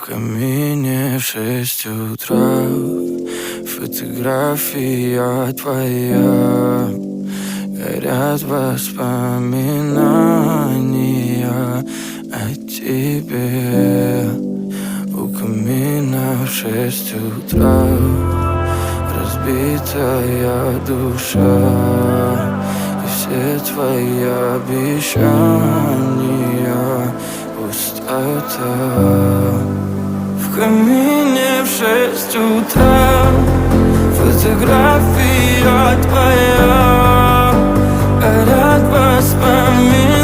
камине в 6 утра фотография твоя. Горят воспоминания о тебе. У камина в 6 утра разбитая душа, и все твои обещания пустота. В камине в 6 утра фотография твоя. Горят воспоминания